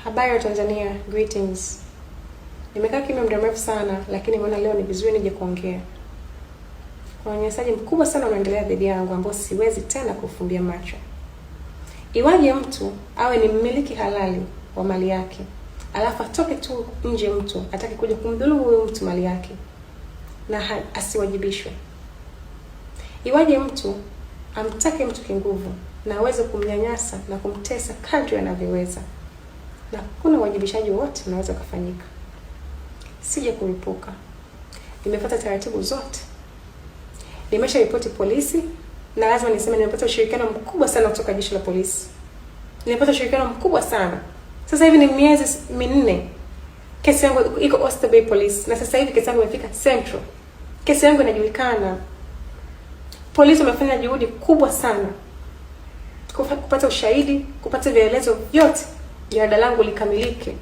Habari ya Tanzania, greetings. Nimekaa kimya muda mrefu sana, lakini nimeona leo ni vizuri nije kuongea. Kuna unyanyasaji mkubwa sana unaendelea dhidi yangu ambao siwezi tena kufumbia macho. Iwaje mtu awe ni mmiliki halali wa mali yake, alafu atoke tu nje mtu atake kuja kumdhulumu huyo mtu mali yake na asiwajibishwe. Iwaje mtu amtake mtu kinguvu na aweze kumnyanyasa na kumtesa kadri anavyoweza, na kuna wajibishaji wote unaweza kufanyika. Sije kulipuka. Nimefuata taratibu zote. Nimesha ripoti polisi, na lazima niseme nimepata ushirikiano mkubwa sana kutoka jeshi la polisi. Nimepata ushirikiano mkubwa sana. Sasa hivi ni miezi 4. Kesi yangu iko Oyster Bay Police, na sasa hivi kesi yangu imefika Central. Kesi yangu inajulikana. Polisi wamefanya juhudi kubwa sana kupata ushahidi, kupata vielelezo vyote jarada langu likamilike.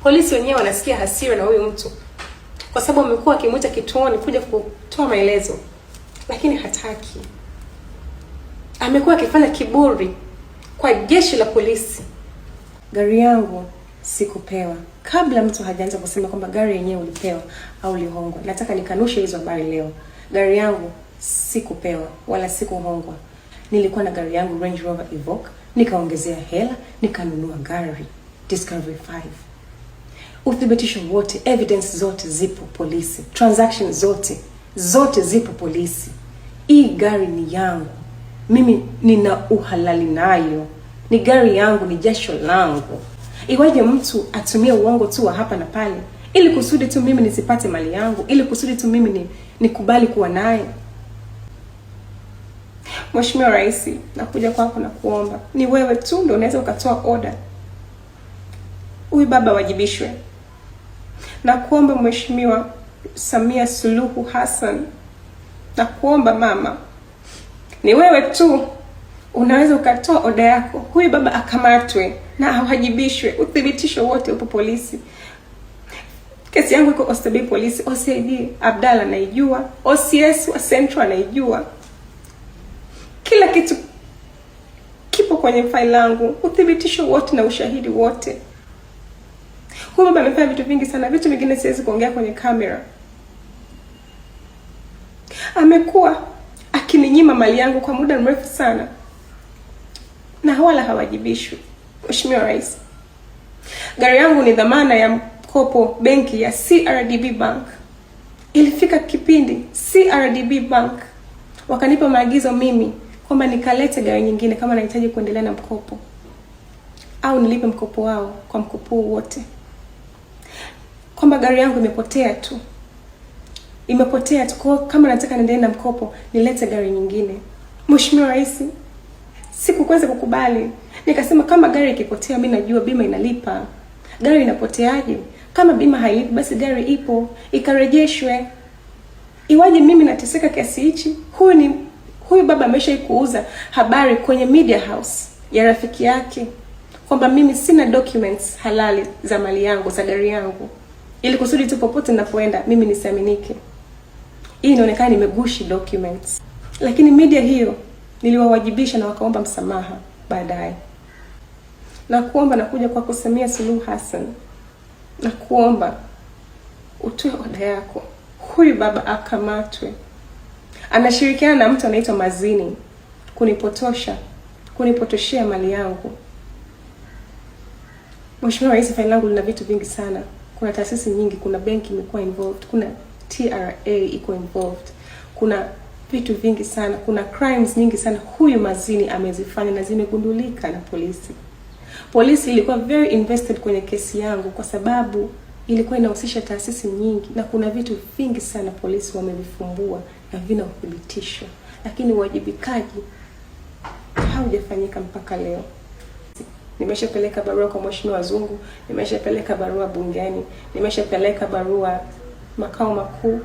Polisi wenyewe wanasikia hasira na huyu mtu, kwa sababu wamekuwa akimuita kituoni kuja kutoa maelezo, lakini hataki. Amekuwa akifanya kiburi kwa jeshi la polisi. Gari yangu sikupewa. Kabla mtu hajaanza kusema kwamba gari yenyewe ulipewa au ulihongwa, nataka nikanushe hizo habari leo. Gari yangu sikupewa wala sikuhongwa. Nilikuwa na gari yangu Range Rover Evoque, nikaongezea hela, nikanunua gari Discovery 5. Uthibitisho wote, evidence zote zipo polisi. Transaction zote zipo polisi. Hii gari ni yangu. Mimi nina uhalali nayo. Ni gari yangu, ni jasho langu. Iwaje mtu atumie uongo tu wa hapa na pale ili kusudi tu mimi nisipate mali yangu, ili kusudi tu mimi nikubali kuwa naye? Mheshimiwa Rais, nakuja kwako na kuomba. Ni wewe tu ndio unaweza ukatoa order huyu baba wajibishwe. Na kuomba Mheshimiwa Samia Suluhu Hassan, na kuomba mama, ni wewe tu unaweza ukatoa order yako, huyu baba akamatwe na awajibishwe. Uthibitisho wote upo polisi. Kesi yangu iko Oyster Bay Police. OCD Abdalla anaijua, OCS wa Central anaijua. Kila kitu kipo kwenye file langu, uthibitisho wote na ushahidi wote. Huyu baba amefanya vitu vingi sana, vitu vingine siwezi kuongea kwenye kamera. Amekuwa akininyima mali yangu kwa muda mrefu sana, na wala hawajibishwi. Mheshimiwa Rais, gari yangu ni dhamana ya mkopo benki ya CRDB Bank. Ilifika kipindi CRDB Bank wakanipa maagizo mimi kwamba nikalete gari nyingine kama nahitaji kuendelea na mkopo, au nilipe mkopo wao kwa mkopo wote. Kwamba gari yangu imepotea tu. Kwa kama nataka niendelee na mkopo nilete gari nyingine. Mheshimiwa Rais, sikuweza kukubali. Nikasema kama gari ikipotea mimi najua bima inalipa. Gari inapoteaje? Kama bima hailipi basi gari ipo, ikarejeshwe. Iwaje mimi nateseka kiasi hichi? Huyu baba ameshaikuuza habari kwenye media house ya rafiki yake kwamba mimi sina documents halali za mali yangu, za gari yangu, ili kusudi tu popote ninapoenda mimi nisiaminike. Hii inaonekana nimegushi documents. Lakini media hiyo niliwawajibisha na wakaomba msamaha baadaye. Na kuomba nakuja kwa Samia Suluhu Hassan, na kuomba utoe oda yako, huyu baba akamatwe. Anashirikiana na mtu anaitwa Mazini kunipotoshea mali yangu. Mheshimiwa Rais, faili langu lina vitu vingi sana. Kuna taasisi nyingi, kuna benki imekuwa involved, kuna TRA iko involved. Kuna vitu vingi sana, kuna crimes nyingi sana huyu Mazini amezifanya na zimegundulika na polisi. Polisi ilikuwa very invested kwenye kesi yangu kwa sababu ilikuwa inahusisha taasisi nyingi, na kuna vitu vingi sana polisi wamevifumbua na vina uthibitisho, lakini uwajibikaji haujafanyika mpaka leo. Nimeshapeleka barua kwa Mheshimiwa Zungu, nimeshapeleka barua bungeni, nimeshapeleka barua makao makuu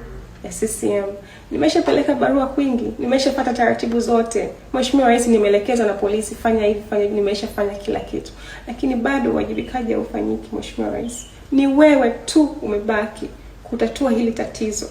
ya CCM, nimeshapeleka barua kwingi, nimeshapata taratibu zote. Mheshimiwa Rais, nimeelekezwa na polisi fanya hivi, nimeshafanya kila kitu, lakini bado uwajibikaji haufanyiki. Mheshimiwa Rais, ni wewe tu umebaki kutatua hili tatizo.